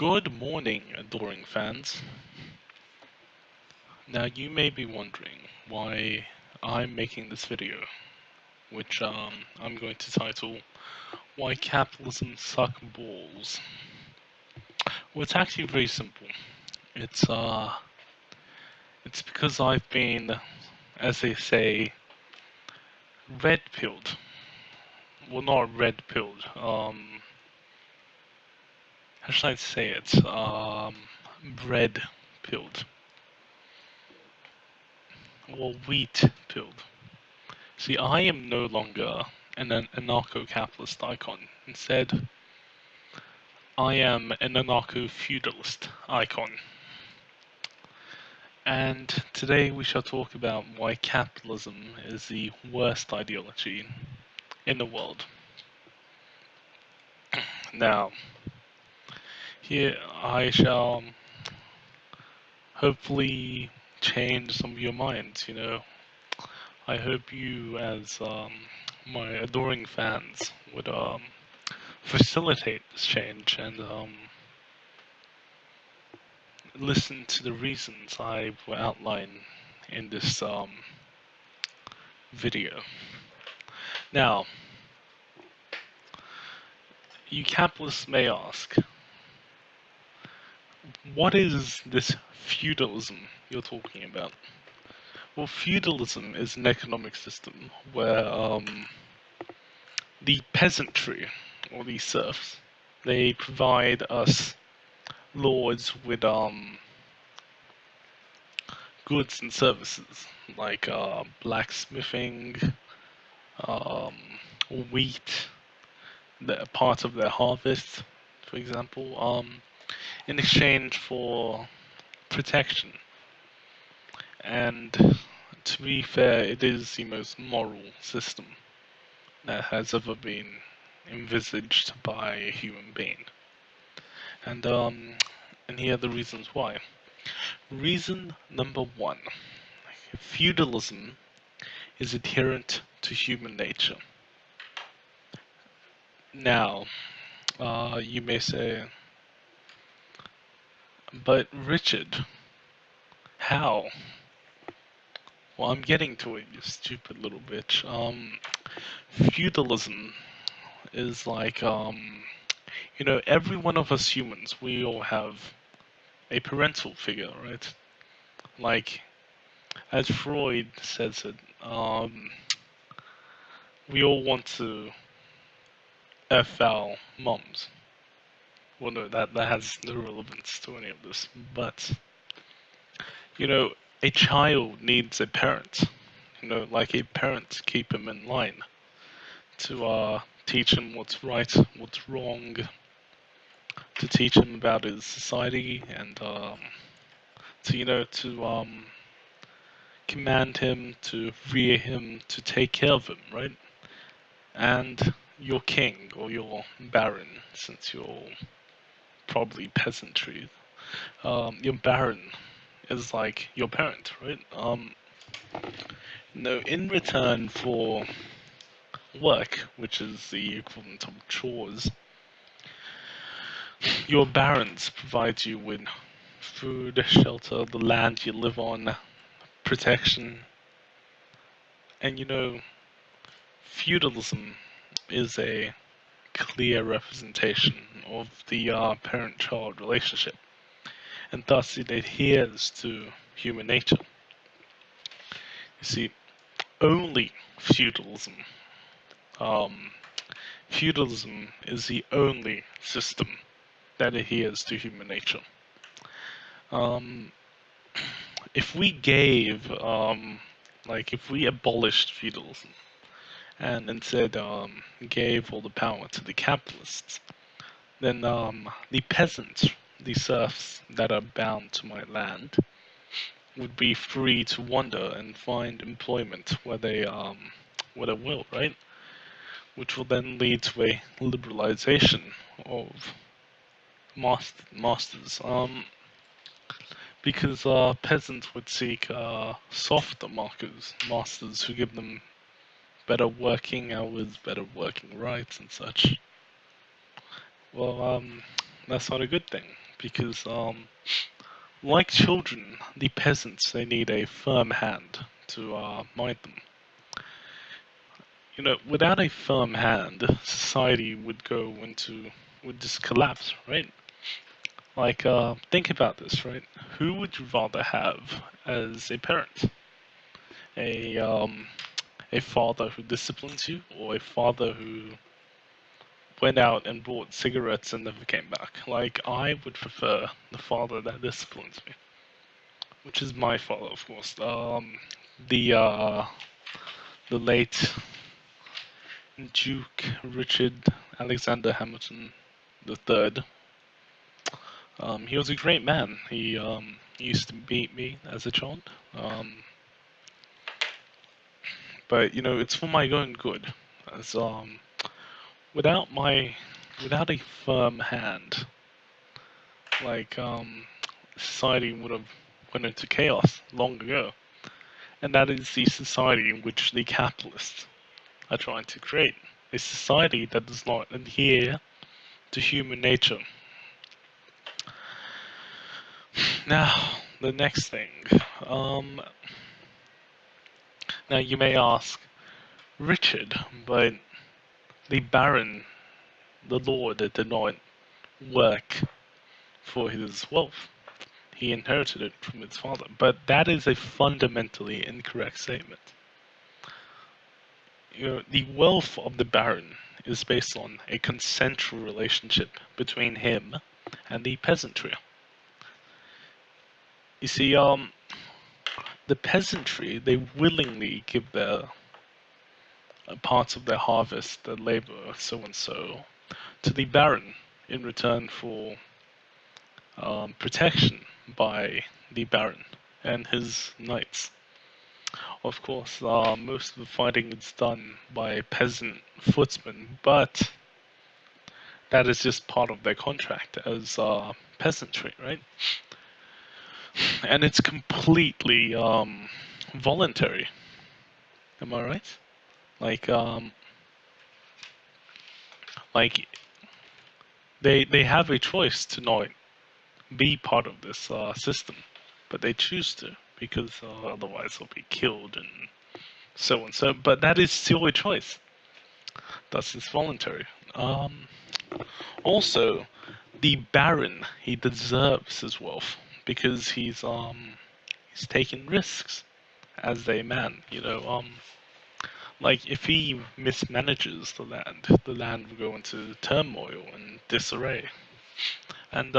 Good morning, adoring fans. Now you may be wondering why I'm making this video, which I'm going to title Why Capitalism Sucks Balls. Well, it's actually very simple. It's it's because I've been, as they say, red-pilled. Well, not red-pilled. How should I say it? Bread-pilled. Or wheat-pilled. See, I am no longer an anarcho-capitalist icon. Instead, I am an anarcho-feudalist icon. And today we shall talk about why capitalism is the worst ideology in the world. Now, here I shall hopefully change some of your minds, I hope you, as my adoring fans, would facilitate this change and listen to the reasons I will outline in this video. Now, you capitalists may ask, what is this feudalism you're talking about? Well, feudalism is an economic system where the peasantry, or the serfs, they provide us lords with goods and services like blacksmithing, um, wheat, part of their harvest, for example, in exchange for protection. And to be fair, it is the most moral system that has ever been envisaged by a human being. And here are the reasons why. Reason number one: feudalism is adherent to human nature. Now, you may say, but Richard, how? Well, I'm getting to it, you stupid little bitch. Feudalism is like, every one of us humans, we all have a parental figure, right? Like, as Freud says it, we all want to F our moms. Well, no, that has no relevance to any of this, but, a child needs a parent, like a parent to keep him in line, to teach him what's right, what's wrong, to teach him about his society, and to command him, to rear him, to take care of him, right? And your king or your baron, since you're probably peasantry, your baron is like your parent, right? In return for work, which is the equivalent of chores, your barons provide you with food, shelter, the land you live on, protection, and feudalism is a clear representation of the parent-child relationship, and thus it adheres to human nature. You see, only feudalism. Feudalism is the only system that adheres to human nature. If we gave, if we abolished feudalism and instead gave all the power to the capitalists, then the peasants, the serfs that are bound to my land, would be free to wander and find employment where they will, right? Which will then lead to a liberalization of masters. Because peasants would seek softer masters who give them better working hours, better working rights, and such. Well, That's not a good thing because, like children, the peasants they need a firm hand to mind them. Without a firm hand, society would just collapse, right? Like, think about this, right? Who would you rather have as a parent? A a father who disciplines you, or a father who went out and bought cigarettes and never came back? Like, I would prefer the father that disciplines me, which is my father, of course. The uh, the late Duke Richard Alexander Hamilton the Third. He was a great man. He used to beat me as a child. Um, but it's for my own good. As without my without a firm hand, like society would have went into chaos long ago. And that is the society in which the capitalists are trying to create. A society that does not adhere to human nature. Now, the next thing. Um, Now you may ask, Richard, but the Baron, the Lord, did not work for his wealth. He inherited it from his father. But that is a fundamentally incorrect statement. The wealth of the Baron is based on a consensual relationship between him and the peasantry. You see, the peasantry, they willingly give their parts of their harvest, their labor, so and so, to the Baron in return for protection by the Baron and his knights. Of course, most of the fighting is done by peasant footmen, but that is just part of their contract as peasantry, right? And it's completely voluntary. Am I right? Like, like they have a choice to not be part of this system, but they choose to because otherwise they'll be killed and so and so. But that is still a choice. Thus, it's voluntary. Also, the Baron he deserves his wealth because he's taking risks as a man. Like if he mismanages the land will go into turmoil and disarray, and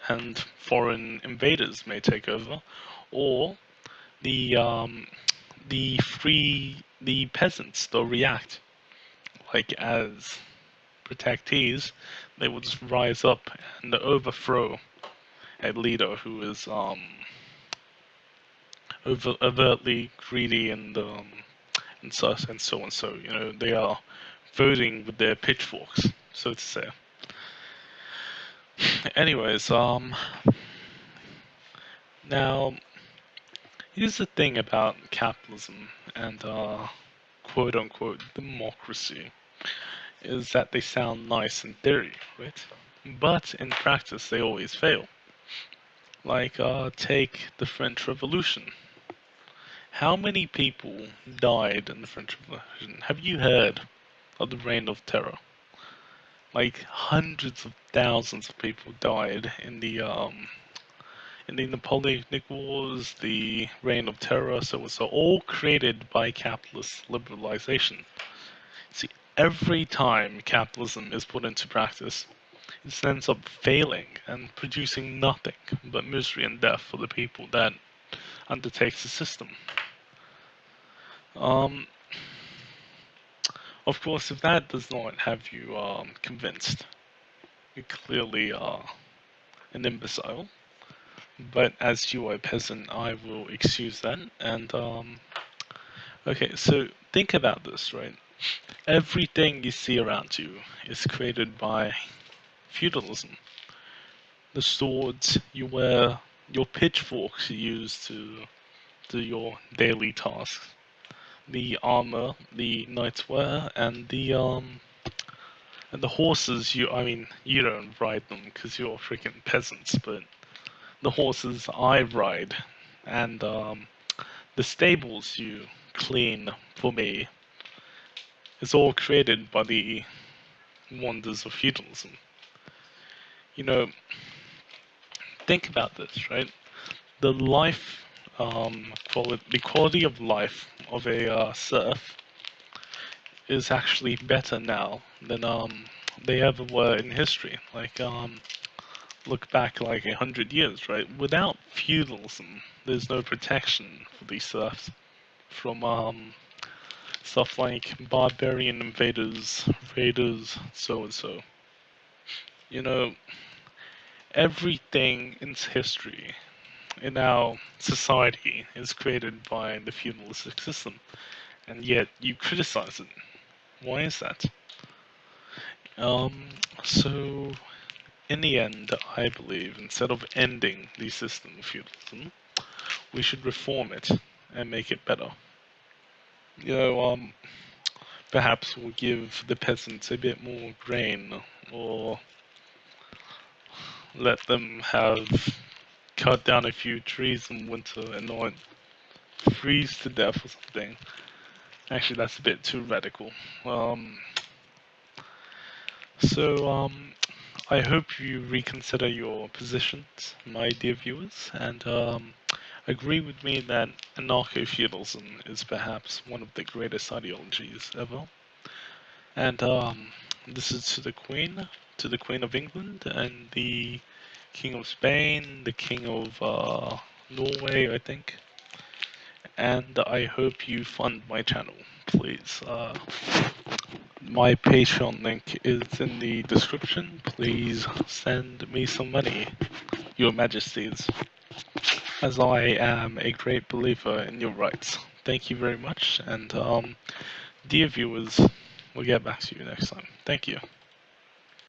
and foreign invaders may take over, or the the peasants they'll react like as protectees, they will just rise up and overthrow a leader who is overtly greedy and so and so. They are voting with their pitchforks, so to say. Anyways, now here's the thing about capitalism and quote unquote democracy is that they sound nice in theory, right? But in practice, they always fail. Like, take the French Revolution. How many people died in the French Revolution? Have you heard of the Reign of Terror? Like, hundreds of thousands of people died in the Napoleonic Wars, the Reign of Terror, so it's all created by capitalist liberalization. See, every time capitalism is put into practice, it ends up failing and producing nothing but misery and death for the people that undertakes the system. Um, of course, if that does not have you convinced, you clearly are an imbecile. But as you are a peasant, I will excuse that. And okay, so think about this, right? Everything you see around you is created by feudalism. The swords you wear, your pitchforks you use to do your daily tasks, the armor the knights wear, and And the horses, I mean, you don't ride them because you're freaking peasants, but the horses I ride, and the stables you clean for me, is all created by the wonders of feudalism. You know, think about this, right? The life, the quality of life of a serf is actually better now than they ever were in history. Like look back like 100 years, right? Without feudalism, there's no protection for these serfs from stuff like barbarian invaders, raiders, so and so. You know, everything in history in our society is created by the feudalistic system, and yet you criticize it. Why is that? Um, so in the end, I believe instead of ending the system of feudalism, we should reform it and make it better. You know, perhaps we'll give the peasants a bit more grain, or let them have cut down a few trees in winter and not freeze to death or something. Actually, that's a bit too radical. Um, so, I hope you reconsider your positions, my dear viewers, and agree with me that anarcho-feudalism is perhaps one of the greatest ideologies ever. And this is to the Queen of England, and the King of Spain, the King of Norway, I think. And I hope you fund my channel, please. My Patreon link is in the description. Please send me some money, Your Majesties, as I am a great believer in your rights. Thank you very much, and dear viewers, we'll get back to you next time. Thank you.